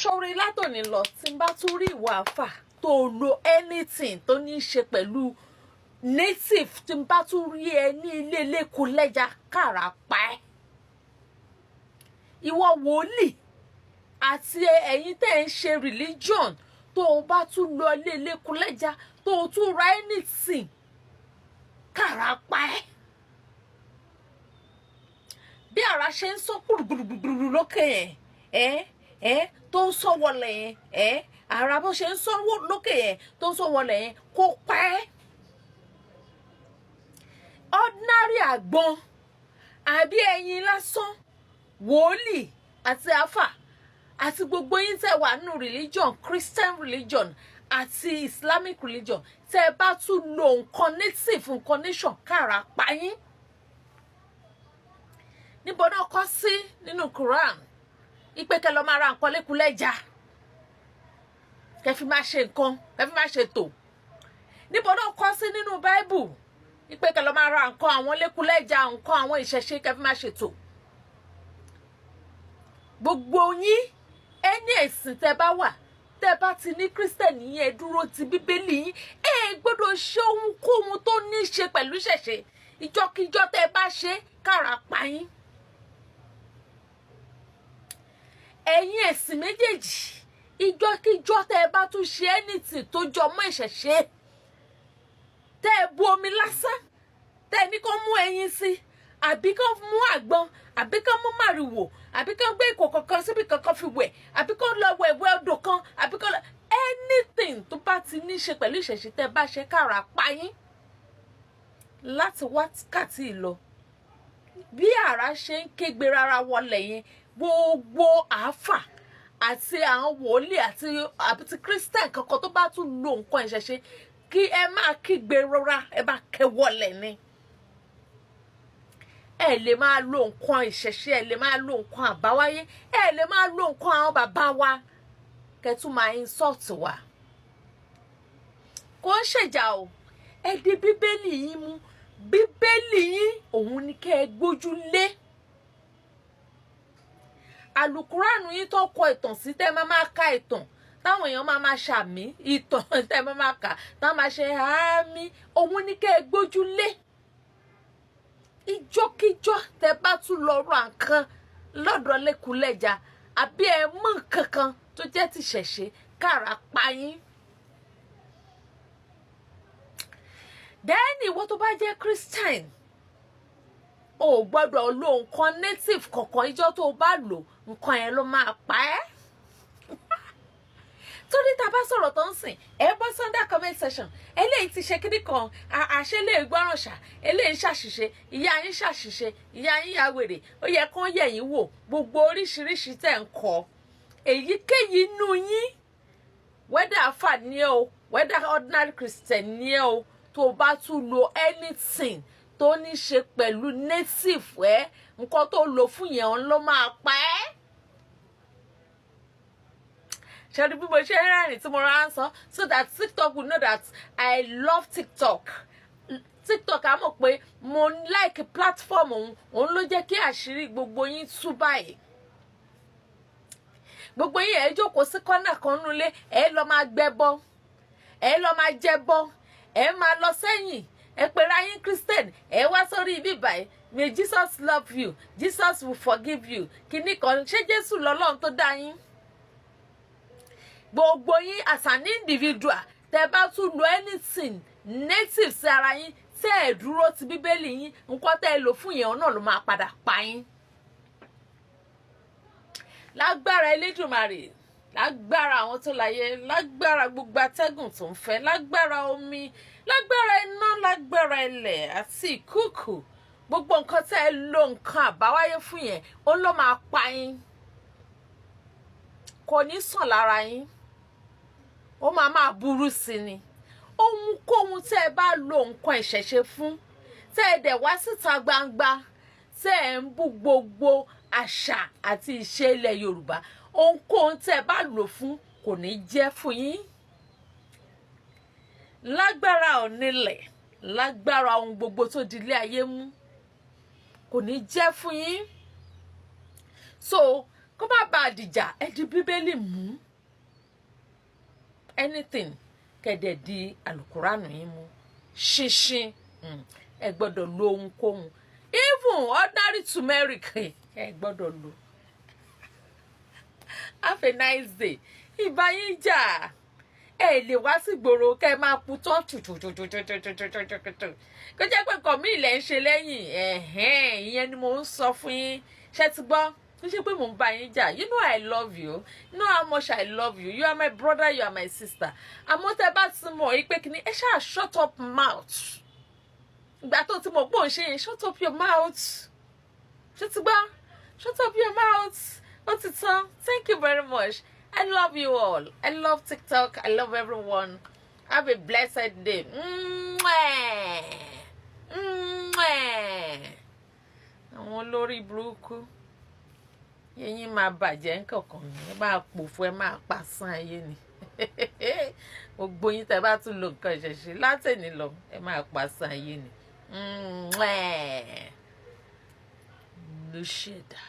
Ṣorí látòní lọ tí n bá tún rí ìwà àfà tó lo anything tó ní í ṣe pẹ̀lú native, tí n bá tún rí ẹ ní ilé eléko lẹ́ja kára pa ẹ́. Ìwọ wòlíì àti ẹ̀yin tẹ́ ń ṣe religion tó o bá tún lọ ilé eléko lẹ́ja tó o tún ra anything kára pa ẹ́. Bí ara ṣe ń sọ gbùrùgbùrùgbùrù lókè yẹn tó ń sọ wọlé yẹn ara bó ṣe ń sọ lókè yẹn tó ń sọ wọlé yẹn kó pa ẹ́. Ordinary àgbọn àbí ẹyin lásán, wòlíì àti àfà àti gbogbo yín tẹ́ wà nínú religion, Christian religion àti Islamic religion, tẹ́ bá tún lo nǹkan native, nǹkan nation kára pa yín. Níbo náà kọ sí nínú Quran ipe kẹ́ lọ máa ra nǹkan lékulẹ́ja, kẹ́ fi máa ṣe nǹkan, kẹ́ fi máa ṣe tò. Níbo náà kọ sí nínú Bible ipe kẹ́ lọ máa ra nǹkan àwọn lékulẹ́ja, nǹkan àwọn ìṣẹ̀ṣe, kẹ́ fi máa ṣe tò. Gbogbo yín ẹni ẹ̀sìn tẹ́ bá wà, tẹ́ bá ti ní Christian yín, ẹ dúró ti Bíbélì yín, ẹ gbọ́dọ̀ ṣe ohunkóhun tó ní í ṣe pẹ̀lú ìṣẹ̀ṣe. Ìjọkíjọ tẹ́ bá ṣe kára pa yín. Ẹ̀yin ẹ̀sìn méjèèjì, ìjọkíjọ tẹ́ bá tún ṣe anything tó jọ mọ́ ìṣẹ̀ṣe, tẹ́ bu omi lásán, tẹ́ ní kó mú ẹyin sí, àbí kó mú àgbọn, àbí kó mú màrìwò, àbí kó gbé ìkòkò kan síbi kankan fi wẹ̀, àbí kó lọ wẹ̀wẹ̀ odò kan, àbí kó lọ anything tó bá ti ní ṣe pẹ̀lú ìṣẹ̀ṣe tẹ́ bá ṣe kára pa yín. Láti wákàtí lọ bí ara ṣe ń kégbe rárá wọlé yẹn, gbogbo àáfà àti àwọn wòlíì àti Christian kankan tó bá tún lo nǹkan ìṣẹ̀ṣe, kí ẹ máa kígbe rọra, ẹ bá kẹ́ wọlé ni. Ẹ lè máa lo nǹkan ìṣẹ̀ṣe, ẹ lè máa lo nǹkan àbáwáyé, ẹ lè máa lo nǹkan àwọn bàbá wa kẹ́ tún máa insult wa. Kò ń ṣèjà o, ẹ di Bíbélì yín mú. Bíbélì yín òun ni kẹ́ ẹ gbójú lé. Àlùkùránù yín tó kọ ìtàn sí, tẹ́ máa ka ìtàn táwọn èèyàn máa ṣàmì, ìtàn tẹ́ máa kà táwọn máa ṣe àmì, òun ni kẹ́ ẹ gbójú lé. Ìjọkíjọ tẹ́ bá tún lọ ra nǹkan lọ́dọ̀ lékulẹ́ja àbí ẹ mú nǹkan kan tó jẹ́ ti ṣẹ̀ṣe kára pa yín. Then ìwọ tó bá jẹ́ Christian, o gbọ́dọ̀ lo nǹkan native kankan. Ìjọ tó bá lò nǹkan yẹn ló máa pa ẹ́. Torí tá bá sọ̀rọ̀ tó ń sìn, ẹ bọ́ sunday comment section, eléyìí ti ṣe kíní kan, àṣẹ lè gbọ́ràn ṣá, eléyìí ṣàṣìṣe, ìyá yín ṣàṣìṣe, ìyá yín ya wèrè, ó yẹ kán yẹ̀ yín wò. Gbogbo oríṣiríṣi tẹ̀ ń kọ, èyíkéyìí inú yín, whether àfà ni ẹ o, whether ordinary Christian ni ẹ o, tó bá tún lo anything tó ní ṣe pẹ̀lú native, nǹkan tó lò fún yẹn ló máa pa ẹ́. Ṣé bí mo ṣe ń rẹ́rìn tí mo rán sọ, so that TikTok will know that I love TikTok. TikTok á mọ̀ pé mo like platform òun ló jẹ́ kí àṣírí gbogbo yín tú báyìí. Gbogbo yín ẹ jókòó sí kọ́nà kan nulẹ̀, ẹ lọ máa gbẹ́bọ, ẹ lọ máa jẹbọ, ẹ máa lọ sẹ́yìn, ẹ pera yín Christian, ẹ wá sórí ibi báyìí, may Jesus love you, Jesus will forgive you. Kíní kan, ṣé Jésù lọ́lọ́run tó dá yín? Gbogbo yín as an individual, tẹ́ bá tún lo anything native sí ara yín, tẹ́ ẹ dúró ti Bíbélì yín, nǹkan tẹ́ ẹ lò fún yẹn náà ló máa padà pa yín. Lágbára Elédùmarè, lágbára àwọn tó láyé, lágbára gbogbo atẹ́gùn tó ń fẹ́, lágbára omi, lágbára iná, lágbára ilẹ̀ àti ìkúùkù, gbogbo nǹkan tẹ́ ẹ lo nǹkan àbáwáyé fún yẹn ó ló máa pa yín. Kò ní sàn lára yín, ó máa burú sí ni. Ohunkóhun tẹ́ ẹ bá lo nǹkan ìṣẹ̀ṣe fún, tẹ́ ẹ dẹ̀ wá síta gbangba, tẹ́ ẹ ń bú gbogbo àṣà àti ìṣe ilẹ̀ Yorùbá, ohunkóhun tẹ́ ẹ bá lò fún kò ní jẹ́ fún yín. Lágbára onílẹ̀, lágbára ohun gbogbo tó di ilé ayé mú, kò ní jẹ́ fún yín. So kó má bàa dìjà ẹ di bíbélì mú anything kẹ̀dẹ̀ di àlùkùránù yín mú ṣinṣin ẹ gbọ́dọ̀ lo ohunkóhun even ordinary turmeric ẹ gbọ́dọ̀ lo. Have a nice day. Ìbá yín jà ẹ lè wá sí gbòòrò kẹ máa putọ́ tùtùtùtùtùtùtùtùtù kó jẹ́ pé nǹkan míì lẹ́ ń ṣe lẹ́yìn ìyẹn ni mo ń sọ fún yín ṣé ti gbọ́ kó ṣe pé mò ń bá yín jà you know I love you you know how much I love you you are my brother you are my sister àmọ́ tẹ́ bá ti mọ̀ yí pé kí ni ẹ ṣáà shut up mouth ìgbà tó ti mọ̀ pé òun ṣe yẹn shut up your mouth ṣé ti gbọ́ shut up your mouth ó ti tán. Thank you very much. I love you all. I love TikTok. I love everyone. Have a blessed day. Àwọn olórí burúkú yẹ̀yin máa bàjẹ́ nǹkankan ẹ máa pòfo ẹ máa pàṣán ayé ni gbogbo yín tẹ́ bá tún lo nǹkan ìṣẹ̀ṣe látẹ̀ní lọ ẹ máa pàṣán ayé ni ló ṣẹ̀dá.